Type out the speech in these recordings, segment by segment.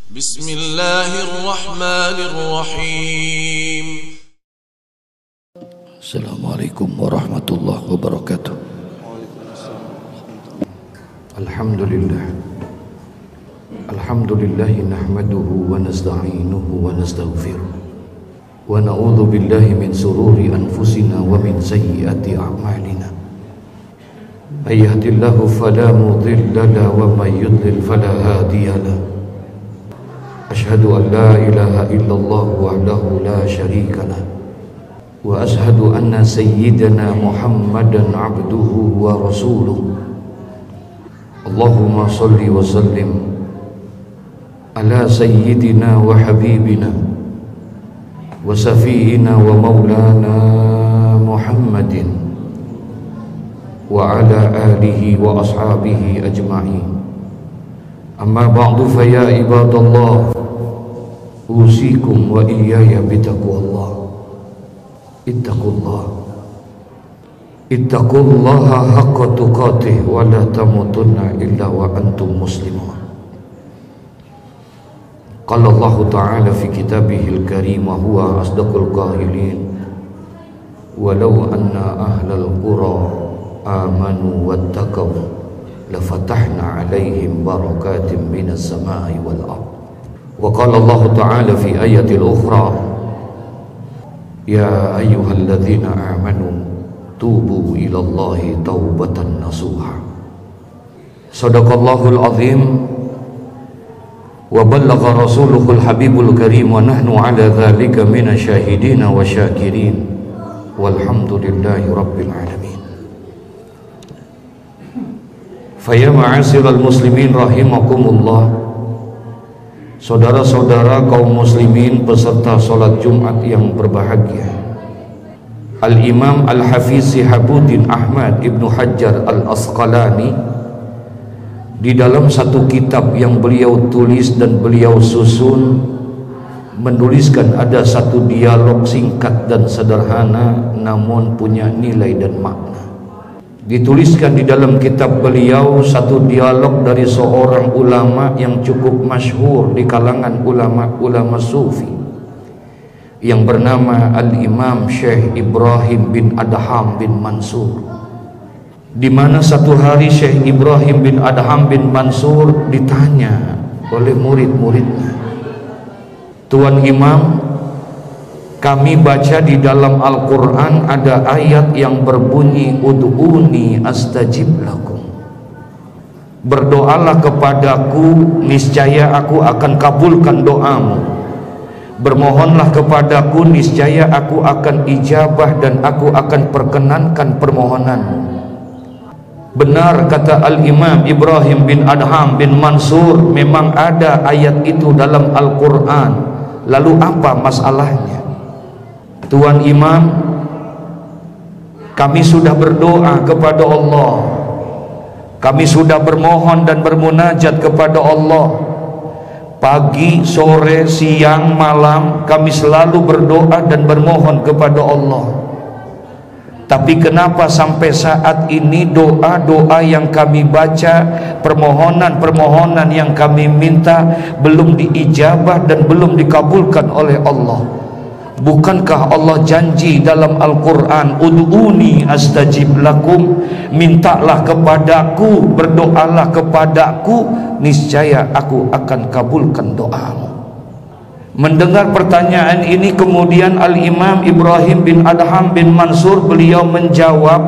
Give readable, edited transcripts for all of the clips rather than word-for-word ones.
Bismillahirrahmanirrahim. Assalamualaikum warahmatullahi wabarakatuh. Alhamdulillah. Alhamdulillahi nahmaduhu wa nasta'inuhu wa nastaghfiruh. Wa na'udzu billahi min sururi anfusina wa min sayyiati a'malina. May yahdihillahu fala mudilla lahu wa may yudlil fala hadiya lahu. Asyhadu an la ilaha illallah wahdahu la syarika lah. Wa ashhadu anna sayyidana Muhammadan abduhu wa rasuluh. Allahumma salli wa sallim ala sayyidina wa habibina wa safiyina wa maulana Muhammadin wa ala alihi wa ashabihi ajma'in. Amma ba'du fa ya ibadallah, usikum wa iyaya bitaqwallah. Ittaqullaha haqqa tuqatih wa la tamutunna illa wa antum muslimun. Qala Allah Ta'ala fi kitabihil karim wa huwa asdaqul qailin, walau anna ahlal qura amanu wattaqaw lafatahna alaihim barakatim minas samai wal ard. Wa qala Allah Ta'ala fi ayatil ukhra, ya ayyuhalladzina amanu tubu ilallahi taubatan nasuha. Sadaqallahul azim wa ballagha rasuluhul habibul karim wa nahnu ala dhalika minasyahidina wa syakirin walhamdulillahi rabbil alamin. Faya ma'asyiral muslimin rahimakumullah, saudara-saudara kaum muslimin peserta salat Jumat yang berbahagia. Al-Imam Al-Hafiz Shihabuddin Ahmad Ibnu Hajar Al-Asqalani di dalam satu kitab yang beliau tulis dan beliau susun menuliskan ada satu dialog singkat dan sederhana namun punya nilai dan makna. Dituliskan di dalam kitab beliau satu dialog dari seorang ulama yang cukup masyhur di kalangan ulama-ulama sufi yang bernama Al-Imam Syekh Ibrahim bin Adham bin Mansur, di mana satu hari Syekh Ibrahim bin Adham bin Mansur ditanya oleh murid-muridnya, "Tuan Imam, kami baca di dalam Al-Quran ada ayat yang berbunyi ud'uni astajib lakum. Berdoalah kepadaku, niscaya aku akan kabulkan doamu. Bermohonlah kepadaku, niscaya aku akan ijabah dan aku akan perkenankan permohonanmu." Benar kata Al-Imam Ibrahim bin Adham bin Mansur, memang ada ayat itu dalam Al-Quran. Lalu apa masalahnya? "Tuan Imam, kami sudah berdoa kepada Allah, kami sudah bermohon dan bermunajat kepada Allah. Pagi, sore, siang, malam kami selalu berdoa dan bermohon kepada Allah. Tapi kenapa sampai saat ini doa-doa yang kami baca, permohonan-permohonan yang kami minta belum diijabah dan belum dikabulkan oleh Allah? Bukankah Allah janji dalam Al-Quran, ud'uni astajib lakum, mintalah kepadaku, berdoalah kepadaku, niscaya aku akan kabulkan doamu." Mendengar pertanyaan ini, kemudian Al-Imam Ibrahim bin Adham bin Mansur beliau menjawab,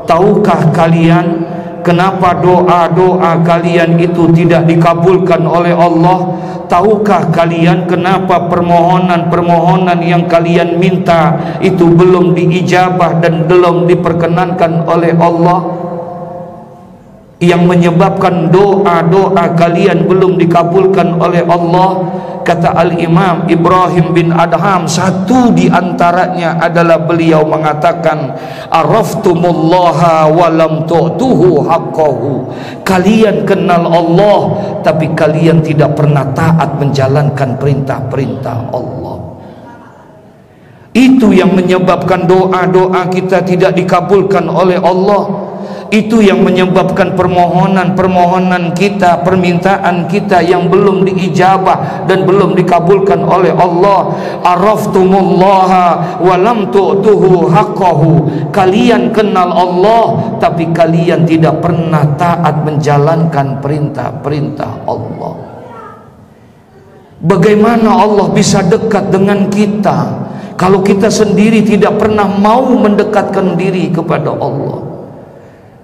"Tahukah kalian kenapa doa-doa kalian itu tidak dikabulkan oleh Allah? Tahukah kalian kenapa permohonan-permohonan yang kalian minta itu belum diijabah dan belum diperkenankan oleh Allah? Yang menyebabkan doa-doa kalian belum dikabulkan oleh Allah," kata Al-Imam Ibrahim bin Adham, satu di antaranya adalah beliau mengatakan, "Araftumullaha wa lam tu'tuhu haqqahu." Kalian kenal Allah tapi kalian tidak pernah taat menjalankan perintah-perintah Allah. Itu yang menyebabkan doa-doa kita tidak dikabulkan oleh Allah. Itu yang menyebabkan permohonan kita, permintaan kita yang belum diijabah dan belum dikabulkan oleh Allah. Araftumullaha wa lam tu'tuhu haqqahu. Kalian kenal Allah tapi kalian tidak pernah taat menjalankan perintah-perintah Allah. Bagaimana Allah bisa dekat dengan kita kalau kita sendiri tidak pernah mau mendekatkan diri kepada Allah?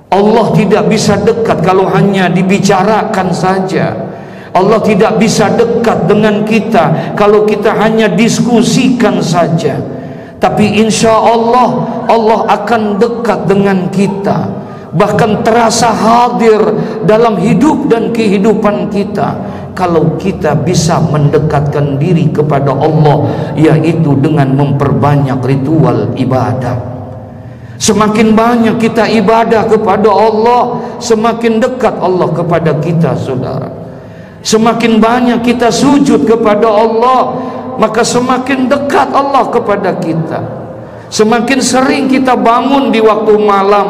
Allah tidak bisa dekat kalau hanya dibicarakan saja. Allah tidak bisa dekat dengan kita kalau kita hanya diskusikan saja. Tapi insya Allah, Allah akan dekat dengan kita, bahkan terasa hadir dalam hidup dan kehidupan kita kalau kita bisa mendekatkan diri kepada Allah, yaitu dengan memperbanyak ritual ibadah. Semakin banyak kita ibadah kepada Allah, semakin dekat Allah kepada kita, saudara. Semakin banyak kita sujud kepada Allah, maka semakin dekat Allah kepada kita. Semakin sering kita bangun di waktu malam,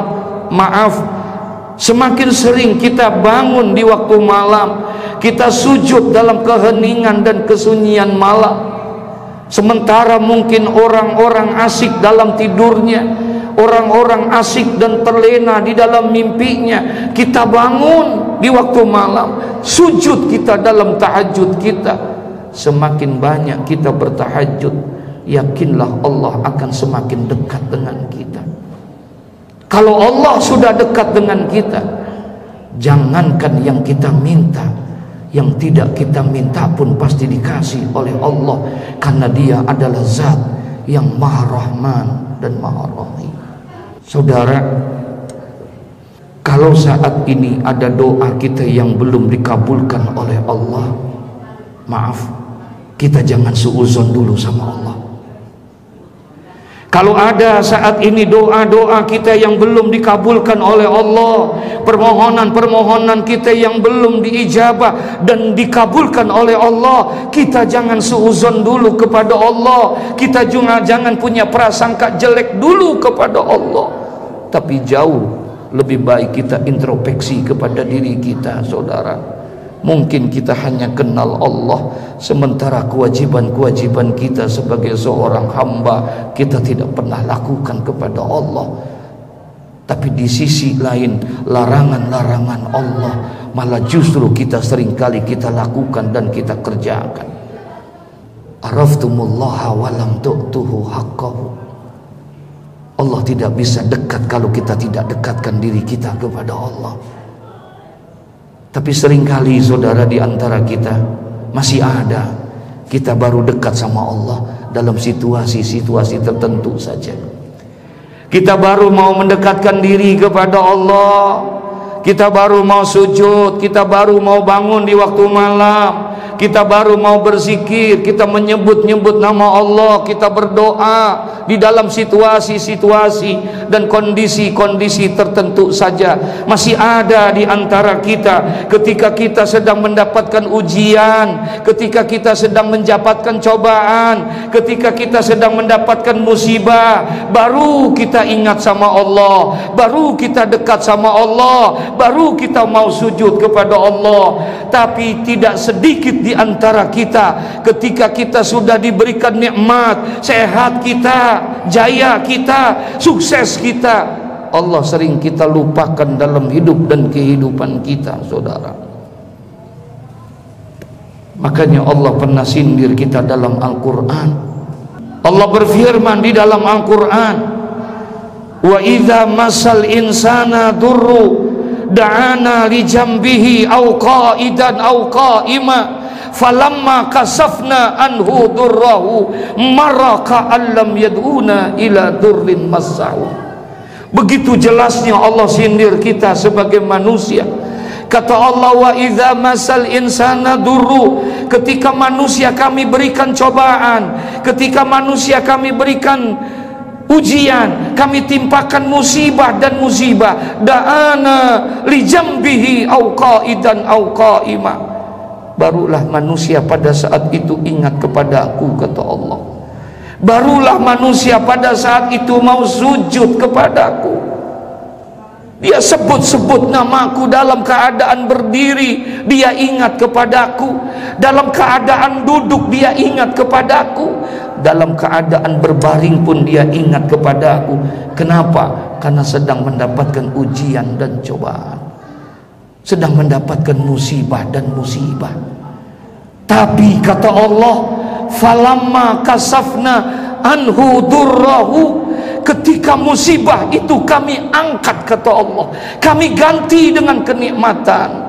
semakin sering kita bangun di waktu malam, kita sujud dalam keheningan dan kesunyian malam. Sementara mungkin orang-orang asik dalam tidurnya, orang-orang asik dan terlena di dalam mimpinya, kita bangun di waktu malam, sujud kita dalam tahajud kita. Semakin banyak kita bertahajud, yakinlah Allah akan semakin dekat dengan kita. Kalau Allah sudah dekat dengan kita, jangankan yang kita minta, yang tidak kita minta pun pasti dikasih oleh Allah, karena Dia adalah Zat yang Maha Rahman dan Maha Rahim. Saudara, kalau saat ini ada doa kita yang belum dikabulkan oleh Allah, maaf, kita jangan suuzon dulu sama Allah. Kalau ada saat ini doa-doa kita yang belum dikabulkan oleh Allah, permohonan-permohonan kita yang belum diijabah dan dikabulkan oleh Allah, kita jangan suuzon dulu kepada Allah. Kita juga jangan punya prasangka jelek dulu kepada Allah. Tapi jauh lebih baik kita introspeksi kepada diri kita, saudara. Mungkin kita hanya kenal Allah, sementara kewajiban-kewajiban kita sebagai seorang hamba kita tidak pernah lakukan kepada Allah. Tapi di sisi lain, larangan-larangan Allah malah justru kita seringkali kita lakukan dan kita kerjakan. Araftumullaha wa lam tu'tuhu haqqahu. Allah tidak bisa dekat kalau kita tidak dekatkan diri kita kepada Allah. Tapi seringkali saudara, di antara kita masih ada, kita baru dekat sama Allah dalam situasi-situasi tertentu saja. Kita baru mau mendekatkan diri kepada Allah, kita baru mau sujud, kita baru mau bangun di waktu malam, kita baru mau berzikir, kita menyebut-nyebut nama Allah, kita berdoa di dalam situasi-situasi dan kondisi-kondisi tertentu saja. Masih ada di antara kita ketika kita sedang mendapatkan ujian, ketika kita sedang mendapatkan cobaan, ketika kita sedang mendapatkan musibah, baru kita ingat sama Allah, baru kita dekat sama Allah, baru kita mau sujud kepada Allah. Tapi tidak sedikit di antara kita ketika kita sudah diberikan nikmat, sehat kita, jaya kita, sukses kita, Allah sering kita lupakan dalam hidup dan kehidupan kita, saudara. Makanya Allah pernah sindir kita dalam Al-Quran. Allah berfirman di dalam Al-Quran, wa idza masal insana durru da'ana li jambihi aw qa'idan aw qa'ima falamma kasafna anhu durrahu maraka allam yad'una ila durrin mas'u. Begitu jelasnya Allah sindir kita sebagai manusia. Kata Allah, wa idza masal insana durru, ketika manusia kami berikan cobaan, ketika manusia kami berikan ujian, kami timpakan musibah dan musibah, da'ana li jambihi aw qa'idan aw qa'ima, barulah manusia pada saat itu ingat kepada aku, kata Allah. Barulah manusia pada saat itu mau sujud kepada aku. Dia sebut-sebut namaku dalam keadaan berdiri, dia ingat kepadaku. Dalam keadaan duduk, dia ingat kepadaku. Dalam keadaan berbaring pun dia ingat kepadaku. Kenapa? Karena sedang mendapatkan ujian dan cobaan, sedang mendapatkan musibah dan musibah. Tapi kata Allah, falamma kasafna anhu durrahu, ketika musibah itu kami angkat, kata Allah, kami ganti dengan kenikmatan.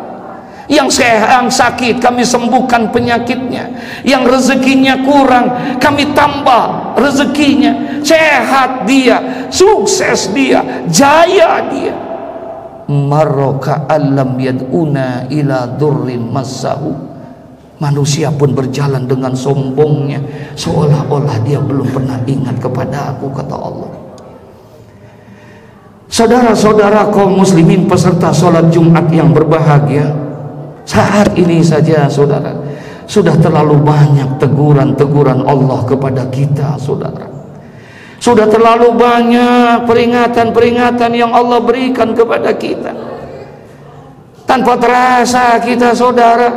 Yang sakit kami sembuhkan penyakitnya, yang rezekinya kurang kami tambah rezekinya, sehat dia, sukses dia, jaya dia. Marroka alam yad'una ila durrin massahu, manusia pun berjalan dengan sombongnya, seolah-olah dia belum pernah ingat kepada aku, kata Allah. Saudara-saudara kaum muslimin peserta sholat Jumat yang berbahagia, saat ini saja saudara, sudah terlalu banyak teguran-teguran Allah kepada kita, saudara. Sudah terlalu banyak peringatan-peringatan yang Allah berikan kepada kita. Tanpa terasa kita, saudara,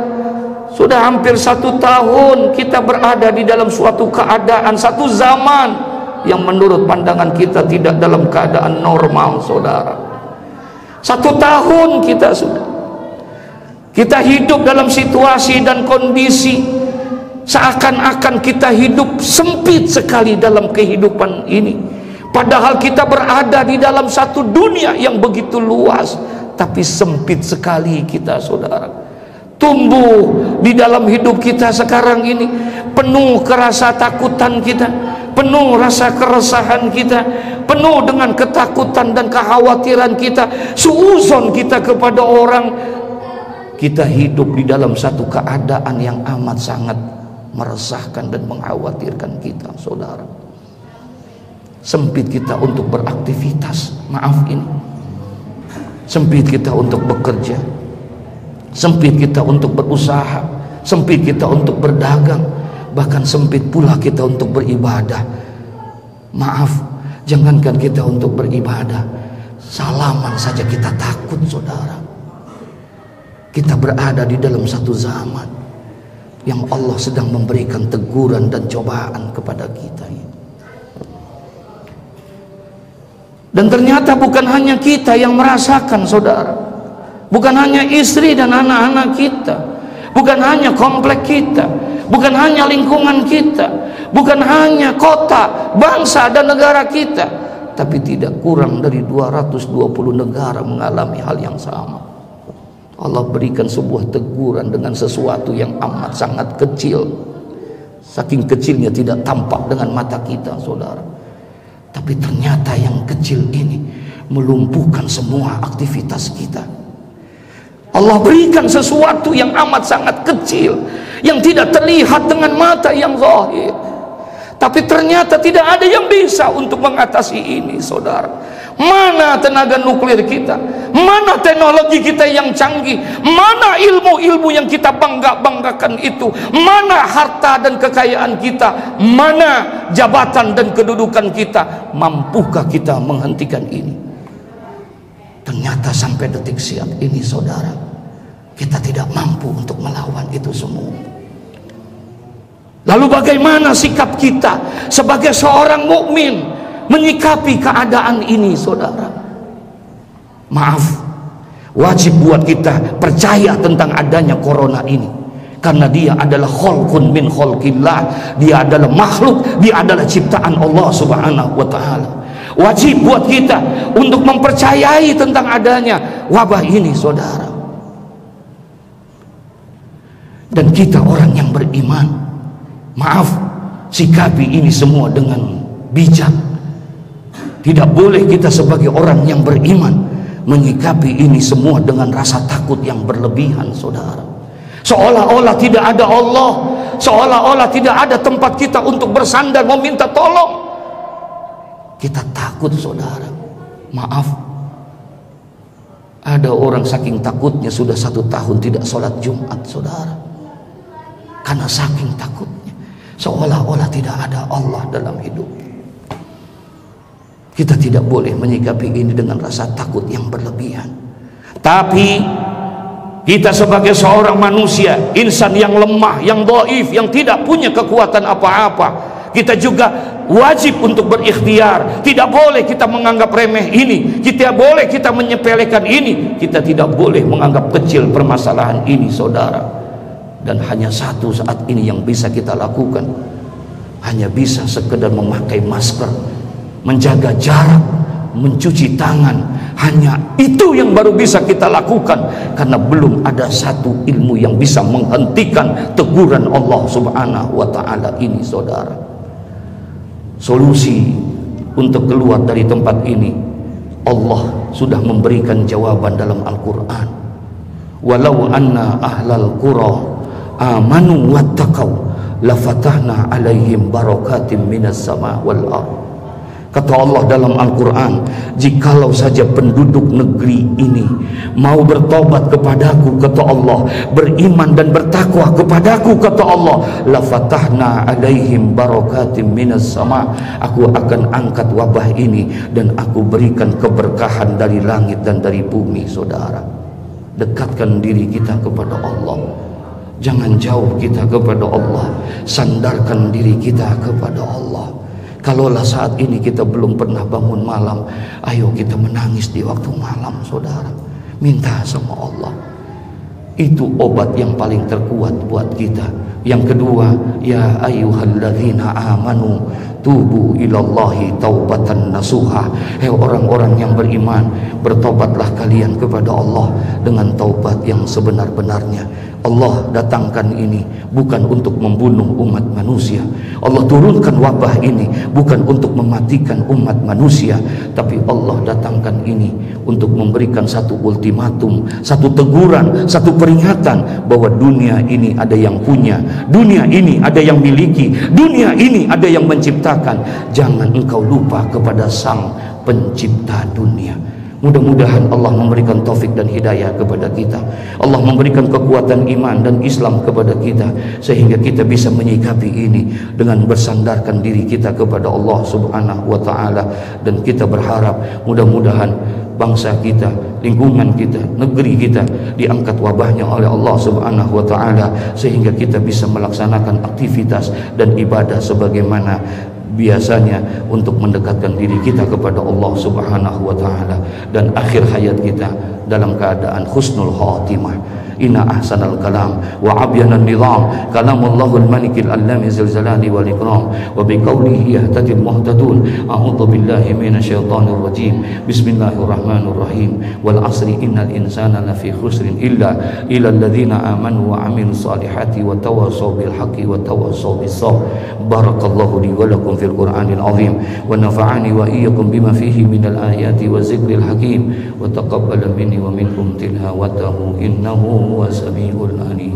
sudah hampir 1 tahun kita berada di dalam suatu keadaan, satu zaman yang menurut pandangan kita tidak dalam keadaan normal, saudara. 1 tahun kita hidup dalam situasi dan kondisi seakan-akan kita hidup sempit sekali dalam kehidupan ini. Padahal kita berada di dalam satu dunia yang begitu luas, tapi sempit sekali kita, saudara. Tumbuh di dalam hidup kita sekarang ini penuh kerasa takutan kita, penuh rasa keresahan kita, penuh dengan ketakutan dan kekhawatiran kita, suuzon kita kepada orang. Kita hidup di dalam satu keadaan yang amat sangat meresahkan dan mengkhawatirkan kita, saudara. Sempit kita untuk beraktivitas, maaf ini. Sempit kita untuk bekerja, sempit kita untuk berusaha, sempit kita untuk berdagang, bahkan sempit pula kita untuk beribadah. Maaf, jangankan kita untuk beribadah, salaman saja kita takut, saudara. Kita berada di dalam satu zaman yang Allah sedang memberikan teguran dan cobaan kepada kita. Dan ternyata bukan hanya kita yang merasakan, saudara. Bukan hanya istri dan anak-anak kita, bukan hanya komplek kita, bukan hanya lingkungan kita, bukan hanya kota, bangsa dan negara kita, tapi tidak kurang dari 220 negara mengalami hal yang sama. Allah berikan sebuah teguran dengan sesuatu yang amat sangat kecil, saking kecilnya tidak tampak dengan mata kita, saudara. Tapi ternyata yang kecil ini melumpuhkan semua aktivitas kita. Allah berikan sesuatu yang amat sangat kecil, yang tidak terlihat dengan mata yang zahir, tapi ternyata tidak ada yang bisa untuk mengatasi ini, saudara. Mana tenaga nuklir kita, mana teknologi kita yang canggih, mana ilmu-ilmu yang kita banggakan itu, mana harta dan kekayaan kita, mana jabatan dan kedudukan kita. Mampukah kita menghentikan ini? Ternyata sampai detik siang ini, saudara, kita tidak mampu untuk melawan itu semua. Lalu bagaimana sikap kita sebagai seorang mukmin menyikapi keadaan ini, saudara? Maaf, wajib buat kita percaya tentang adanya corona ini, karena dia adalah khalqun min khalqillah, dia adalah makhluk, dia adalah ciptaan Allah subhanahu wa ta'ala. Wajib buat kita untuk mempercayai tentang adanya wabah ini, saudara. Dan kita orang yang beriman, maaf, sikapi ini semua dengan bijak. Tidak boleh kita sebagai orang yang beriman menyikapi ini semua dengan rasa takut yang berlebihan, saudara. Seolah-olah tidak ada Allah, seolah-olah tidak ada tempat kita untuk bersandar meminta tolong. Kita takut, saudara. Maaf, ada orang saking takutnya sudah 1 tahun tidak sholat Jumat, saudara. Karena saking takutnya, seolah-olah tidak ada Allah dalam hidup. Kita tidak boleh menyikapi ini dengan rasa takut yang berlebihan. Tapi kita sebagai seorang manusia, insan yang lemah, yang dhaif, yang tidak punya kekuatan apa-apa, kita juga wajib untuk berikhtiar. Tidak boleh kita menganggap remeh ini, tidak boleh kita menyepelekan ini, kita tidak boleh menganggap kecil permasalahan ini, saudara. Dan hanya satu saat ini yang bisa kita lakukan, hanya bisa sekedar memakai masker, menjaga jarak, mencuci tangan. Hanya itu yang baru bisa kita lakukan, karena belum ada satu ilmu yang bisa menghentikan teguran Allah Subhanahu wa ta'ala ini, saudara. Solusi untuk keluar dari tempat ini, Allah sudah memberikan jawaban dalam Al-Quran. Walau anna ahlal qura amanu wattaqau lafatahna alaihim barakatim minas sama wal ardh. Kata Allah dalam Al-Quran, jikalau saja penduduk negeri ini mau bertobat kepadaku, kata Allah, beriman dan bertakwa kepadaku, kata Allah, lafatahna alaihim barakatim minas sama, aku akan angkat wabah ini dan aku berikan keberkahan dari langit dan dari bumi. Saudara, dekatkan diri kita kepada Allah, jangan jauh kita kepada Allah, sandarkan diri kita kepada Allah. Kalaulah saat ini kita belum pernah bangun malam, ayo kita menangis di waktu malam, saudara. Minta sama Allah. Itu obat yang paling terkuat buat kita. Yang kedua, ya ayyuhalladzina amanu tubu ilallahi taubatan nasuha. Hei orang-orang yang beriman, bertobatlah kalian kepada Allah dengan taubat yang sebenar-benarnya. Allah datangkan ini bukan untuk membunuh umat manusia. Allah turunkan wabah ini bukan untuk mematikan umat manusia, tapi Allah datangkan ini untuk memberikan satu ultimatum, satu teguran, satu peringatan bahwa dunia ini ada yang punya, dunia ini ada yang miliki, dunia ini ada yang menciptakan. Jangan engkau lupa kepada Sang Pencipta dunia. Mudah-mudahan Allah memberikan taufik dan hidayah kepada kita. Allah memberikan kekuatan iman dan Islam kepada kita, sehingga kita bisa menyikapi ini dengan bersandarkan diri kita kepada Allah Subhanahu wa ta'ala. Dan kita berharap mudah-mudahan bangsa kita, lingkungan kita, negeri kita diangkat wabahnya oleh Allah Subhanahu wa ta'ala, sehingga kita bisa melaksanakan aktivitas dan ibadah sebagaimana biasanya untuk mendekatkan diri kita kepada Allah Subhanahu wa ta'ala, dan akhir hayat kita dalam keadaan husnul khatimah. Inna ahsanal kalam wa abyanan nizam kalamullahul malikil allami zilzalali wal ikram wa biqawlihi yahtadil muhtadun. A'udhu billahi minasyaitanir rajim. Bismillahirrahmanirrahim. Wal asri innal insana lafi khusrin illa alladhina amanu wa amilus salihati wa tawassaw bil haqqi wa tawassaw bis sabr. Barakallahu li wa lakum fil Qur'anil azim wa nafa'ani wa iyyakum bima fihi minal ayati wa zikril hakim wa taqabbala minni wa minkum tilawatahu innahu huwas samiul alim.